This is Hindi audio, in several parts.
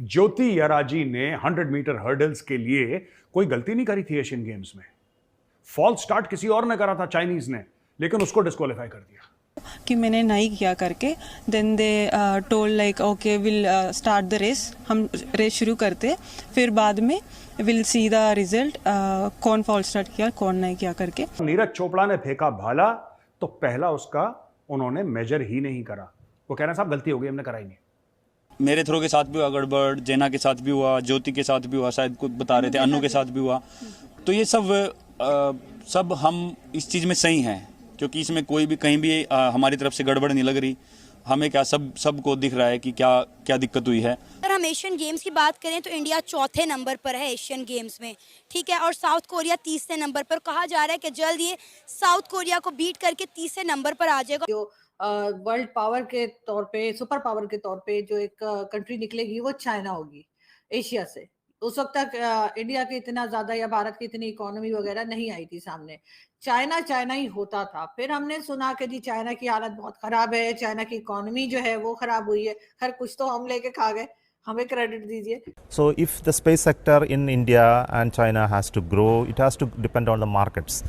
ज्योति यराजी ने 100 मीटर हर्डल्स के लिए कोई गलती नहीं करी थी एशियन गेम्स में। फॉल्स स्टार्ट किसी और ने करा था, चाइनीज ने, लेकिन उसको डिस्क्वालीफाई कर दिया कि मैंने नहीं किया करके। Then they told like okay will start the race, हम रेस शुरू करते, फिर बाद में विल सी द रिजल्ट कौन फॉल्स स्टार्ट किया कौन नहीं किया करके। नीरज चोपड़ा ने फेंका भाला तो पहला उसका उन्होंने मेजर ही नहीं करा। वो कह रहे हैं साहब गलती हो गई, हमने करा ही नहीं। मेरे थ्रो के साथ भी हुआ गड़बड़, जेना के साथ भी हुआ, ज्योति के साथ भी हुआ, शायद कुछ बता रहे थे अन्नू के साथ भी हुआ। तो ये सब हम इस चीज़ में सही हैं, क्योंकि इसमें कोई भी कहीं भी हमारी तरफ से गड़बड़ नहीं लग रही। हमें क्या सबको दिख रहा है कि क्या क्या दिक्कत हुई है। अगर हम एशियन गेम्स की बात करें तो इंडिया चौथे नंबर पर है एशियन गेम्स में, ठीक है, और साउथ कोरिया तीसरे नंबर पर। कहा जा रहा है कि जल्द ये साउथ कोरिया को बीट करके तीसरे नंबर पर आ जाएगा। जो वर्ल्ड पावर के तौर पे, सुपर पावर के तौर पे जो एक कंट्री निकलेगी वो चाइना होगी एशिया से। उस वक्त तक इंडिया के इतना ज्यादा या भारत की इतनी इकोनॉमी वगैरह नहीं आई थी सामने। चाइना चाइना ही होता था। फिर हमने सुना कि जी चाइना की हालत बहुत खराब है, चाइना की इकोनॉमी जो है वो खराब हुई है। खैर कुछ तो हम लेके खा गए, हमें क्रेडिट दीजिए। So if the space sector in India and China has to grow, it has to depend on the markets.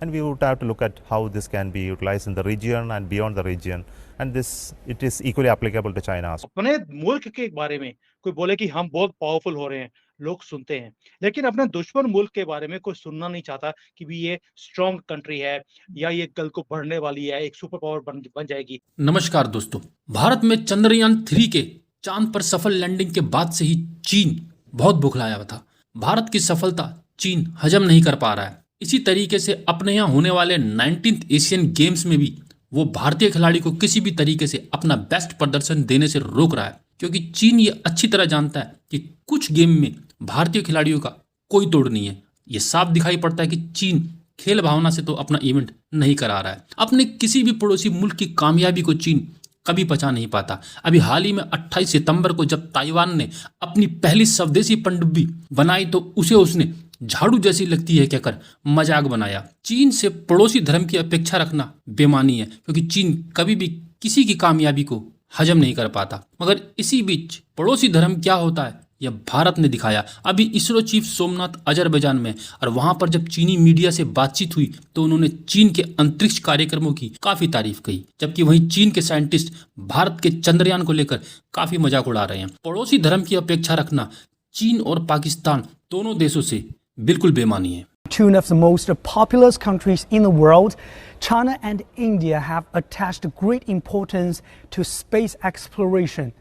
And we would have to look at how this can be utilized in the region and beyond the region. And it is equally applicable to China. अपने मुल्क के बारे में कोई बोले कि हम बहुत पावरफुल हो रहे हैं, लोग सुनते हैं, लेकिन अपने दुश्मन मुल्क के बारे में कोई सुनना नहीं चाहता कि भी ये स्ट्रॉन्ग कंट्री है या ये कल को बढ़ने वाली है, एक सुपर पावर बन जाएगी। नमस्कार दोस्तों, भारत में चंद्रयान 3 के चांद पर सफल लैंडिंग के बाद से ही चीन बहुत बुखलाया हुआ था। भारत की सफलता चीन हजम नहीं कर पा रहा है। इसी तरीके से अपने यहाँ होने वाले 19th एशियन गेम्स में भी वो भारतीय खिलाड़ी को किसी भी तरीके से अपना बेस्ट प्रदर्शन देने से रोक रहा है, क्योंकि चीन ये अच्छी तरह जानता है कि कुछ गेम में भारतीय खिलाड़ियों का कोई तोड़ नहीं है। ये साफ दिखाई पड़ता है कि चीन खेल भावना से तो अपना इवेंट नहीं करा रहा है। अपने किसी भी पड़ोसी मुल्क की कामयाबी को चीन कभी पचा नहीं पाता। अभी हाल ही में 28 सितंबर को जब ताइवान ने अपनी पहली स्वदेशी पनडुब्बी बनाई तो उसे उसने झाड़ू जैसी लगती है कहकर मजाक बनाया। चीन से पड़ोसी धर्म की अपेक्षा रखना बेमानी है, क्योंकि चीन कभी भी किसी की कामयाबी को हजम नहीं कर पाता। मगर इसी बीच पड़ोसी धर्म क्या होता है यह भारत ने दिखाया। अभी इसरो चीफ सोमनाथ अजरबैजान में, और वहां पर जब चीनी मीडिया से बातचीत हुई तो उन्होंने चीन के अंतरिक्ष कार्यक्रमों की काफी तारीफ की, जबकि वहीं चीन के साइंटिस्ट भारत के चंद्रयान को लेकर काफी मजाक उड़ा रहे हैं। पड़ोसी धर्म की अपेक्षा रखना चीन और पाकिस्तान दोनों देशों से बिल्कुल बेमानी है। Two of the most populous countries in the world, China and India have attached great importance to space exploration.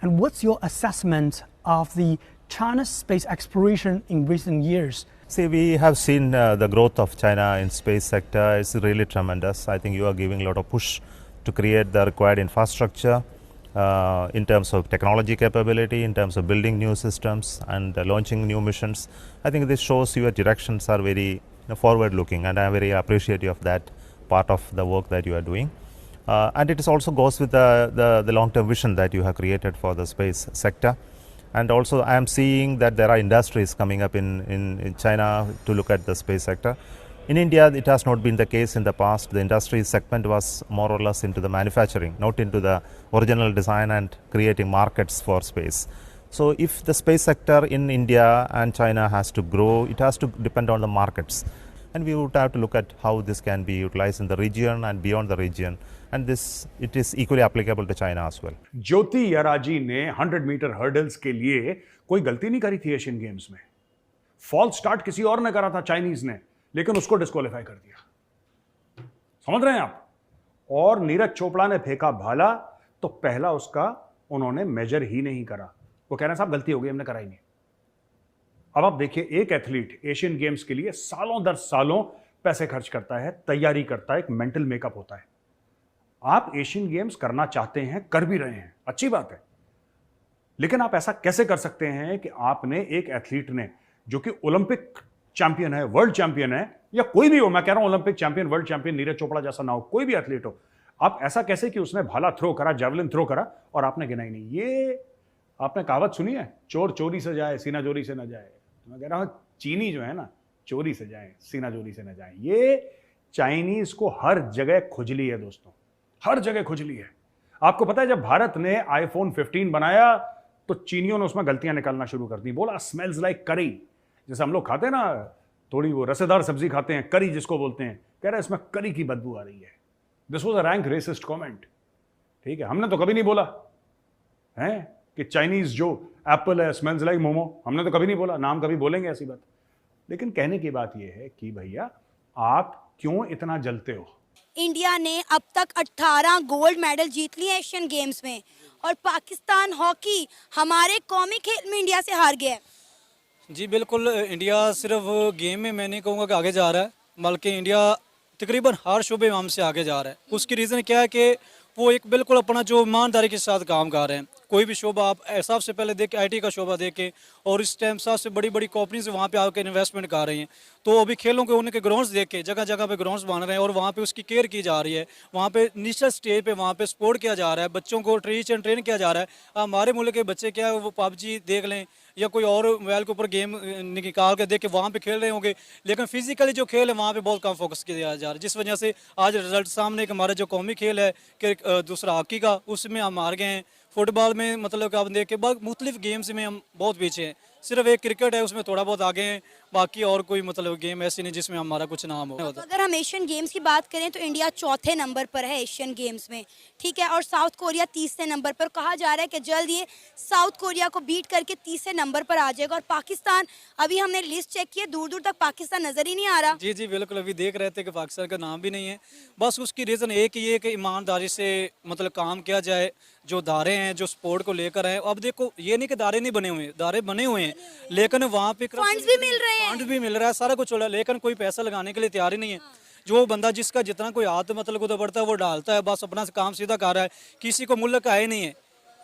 And what's your assessment of the China's space exploration in recent years? See, we have seen the growth of China in space sector is really tremendous. I think you are giving a lot of push to create the required infrastructure in terms of technology capability, in terms of building new systems and launching new missions. I think this shows your directions are very forward looking, and I am very appreciative of that part of the work that you are doing. And it is also goes with the long-term vision that you have created for the space sector. And also I am seeing that there are industries coming up in China to look at the space sector. In India, it has not been the case in the past. The industry segment was more or less into the manufacturing, not into the original design and creating markets for space. So if the space sector in India and China has to grow, it has to depend on the markets. And we would have to look at how this can be utilized in the region and beyond the region. And it is equally applicable to China as well. ज्योति यराजी ने 100 मीटर हर्डल्स के लिए कोई गलती नहीं करी थी एशियन गेम्स में। फॉल्स स्टार्ट किसी और ने करा था, चाइनीज ने, लेकिन उसको डिस्क्वालीफाई कर दिया। समझ रहे हैं आप? और नीरज चोपड़ा ने फेंका भाला तो पहला उसका उन्होंने मेजर ही नहीं करा। वो कह रहे हैं साहब गलती हो गई, हमने करा ही नहीं। अब आप देखिए, एक एथलीट एशियन गेम्स के लिए सालों दर सालों पैसे खर्च करता है, तैयारी करता है, एक मेंटल मेकअप होता है। आप एशियन गेम्स करना चाहते हैं, कर भी रहे हैं, अच्छी बात है, लेकिन आप ऐसा कैसे कर सकते हैं कि आपने एक एथलीट ने जो कि ओलंपिक चैंपियन है, वर्ल्ड चैंपियन है, या कोई भी हो, मैं कह रहा हूं Olympic champion, world champion, Neeraj Chopra जैसा ना हो, कोई भी एथलीट हो, आप ऐसा कैसे कि उसने भाला थ्रो करा, जैवलिन थ्रो करा और आपने गिना ही नहीं। ये आपने कहावत सुनी है, चोर चोरी से जाए सीना जोरी से न जाए। मैं कह रहा हूं चीनी जो है ना, चोरी से जाए सीना जोरी से न जाए। ये चाइनीज को हर जगह खुजली है दोस्तों, हर जगह खुजली है। आपको पता है जब भारत ने आईफोन 15 बनाया तो चीनियों ने उसमें गलतियां निकालना शुरू कर दी, बोला स्मेल्स लाइक करी। जैसे हम लोग खाते हैं ना, थोड़ी वो रसेदार सब्जी खाते हैं, करी जिसको बोलते हैं, कह रहे हैं इसमें करी की बदबू आ रही है। This was a rank racist comment. ठीक है, हमने तो कभी नहीं बोला है कि चाइनीज जो एप्पल है स्मेल्स लाइक मोमो, हमने तो कभी नहीं बोला, नाम कभी बोलेंगे ऐसी बात। लेकिन कहने की बात यह है कि भैया आप क्यों इतना जलते हो? इंडिया ने अब तक 18 गोल्ड मेडल जीत लिए एशियन गेम्स में और पाकिस्तान हॉकी हमारे कौमी खेल में इंडिया से हार गया है। जी बिल्कुल, इंडिया सिर्फ गेम में मैं नहीं कहूँगा कि आगे जा रहा है, बल्कि इंडिया तकरीबन हर शोबे में हमसे आगे जा रहा है। उसकी रीज़न क्या है कि वो एक बिल्कुल अपना जो ईमानदारी के साथ काम कर रहे हैं। कोई भी शोबा आप सबसे पहले देख के आईटी का शोबा देख के, और इस टाइम सबसे बड़ी बड़ी कंपनीज वहाँ पे आकर इन्वेस्टमेंट कर रही हैं। तो अभी खेलों के उनके ग्राउंड्स देख के जगह जगह पे ग्राउंड्स बन रहे हैं और वहाँ पे उसकी केयर की जा रही है। वहाँ पे नेशनल स्टेज पे वहाँ पे सपोर्ट किया जा रहा है, बच्चों को टीच एंड ट्रेन किया जा रहा है। हमारे मुल्क के बच्चे क्या है, वो पबजी देख लें या कोई और मोबाइल के ऊपर गेम निकाल के देख के वहाँ पे खेल रहे होंगे, लेकिन फिजिकली जो खेल है वहाँ पे बहुत कम फोकस किया जा रहा है, जिस वजह से आज रिजल्ट सामने कि हमारा जो कौमी खेल है कि दूसरा हॉकी का, उसमें हम हार गए हैं। फुटबॉल में मतलब कि आप देख के बहुत मुख्तलिफ गेम्स में हम बहुत पीछे हैं। सिर्फ एक क्रिकेट है उसमें थोड़ा बहुत आगे हैं, बाकी और कोई मतलब गेम ऐसी नहीं जिसमें हमारा कुछ नाम हो। तो अगर हम एशियन गेम्स की बात करें तो इंडिया चौथे नंबर पर है एशियन गेम्स में, ठीक है, और साउथ कोरिया तीसरे नंबर पर। कहा जा रहा है कि जल्द ये साउथ कोरिया को बीट करके तीसरे नंबर पर आ जाएगा। और पाकिस्तान, अभी हमने लिस्ट चेक की है, दूर दूर तक पाकिस्तान नजर ही नहीं आ रहा। जी जी बिल्कुल, अभी देख रहे थे कि पाकिस्तान का नाम भी नहीं है। बस उसकी रीज़न एक ही है कि ईमानदारी से मतलब काम किया जाए, जो दायरे हैं जो स्पोर्ट को लेकर हैं। अब देखो ये नहीं कि दायरे नहीं बने हुए हैं, दायरे बने हुए हैं, लेकिन वहाँ पे फंड्स भी मिल रहे हैं, फंड भी मिल रहा है, सारा कुछ हो रहा है, लेकिन कोई पैसा लगाने के लिए तैयार ही नहीं है। जो बंदा जिसका जितना कोई हाथ मतलब उधर बढ़ता है वो डालता है, बस अपना काम सीधा कर रहा है, किसी को मुल्क का है नहीं है।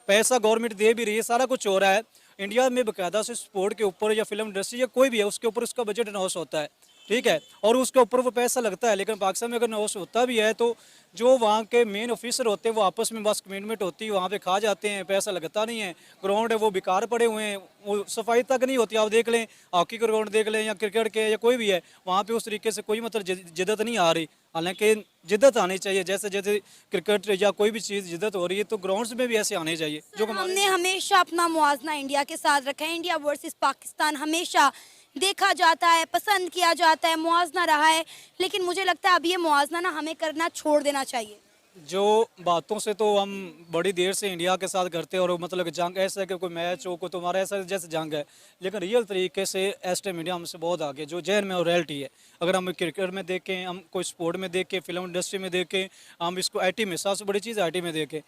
पैसा गवर्नमेंट दे भी रही है, सारा कुछ हो रहा है। इंडिया में बाकायदा से स्पोर्ट के ऊपर या फिल्म इंडस्ट्री या कोई भी है उसके ऊपर उसका बजट अनाउंस होता है, ठीक है, और उसके ऊपर वो पैसा लगता है। लेकिन पाकिस्तान में अगर अनाउंस होता भी है तो जो वहाँ के मेन ऑफिसर होते हैं वो आपस में बस कमिटमेंट होती है, वहाँ पे खा जाते हैं, पैसा लगता नहीं है। ग्राउंड है वो बेकार पड़े हुए हैं, वो सफाई तक नहीं होती। आप देख लें हॉकी का ग्राउंड देख लें या क्रिकेट के या कोई भी है, वहाँ पे उस तरीके से कोई मतलब जिद्दत नहीं आ रही। हालांकि जिद्दत आनी चाहिए, जैसे जैसे क्रिकेट या कोई भी चीज़ जिद्दत हो रही है तो ग्राउंड्स में भी ऐसे आने चाहिए। जो हमने हमेशा अपना मुआवजा इंडिया के साथ रखा है। इंडिया वर्सेस पाकिस्तान हमेशा देखा जाता है, पसंद किया जाता है, मुआवजा रहा है, लेकिन मुझे लगता है अब ये मुआवजा ना हमें करना छोड़ देना चाहिए। जो बातों से तो हम बड़ी देर से इंडिया के साथ करते हैं, और मतलब जंग ऐसा है कि कोई मैच हो कोई तुम्हारा ऐसा जैसे जंग है, लेकिन रियल तरीके से इस टाइम इंडिया हमसे बहुत आगे जो जहन में और रियलिटी है। अगर हम क्रिकेट में देखें, हम कोई स्पोर्ट में देखें, फिल्म इंडस्ट्री में देखें, हम इसको आईटी में सबसे बड़ी चीज़ आईटी में देखें।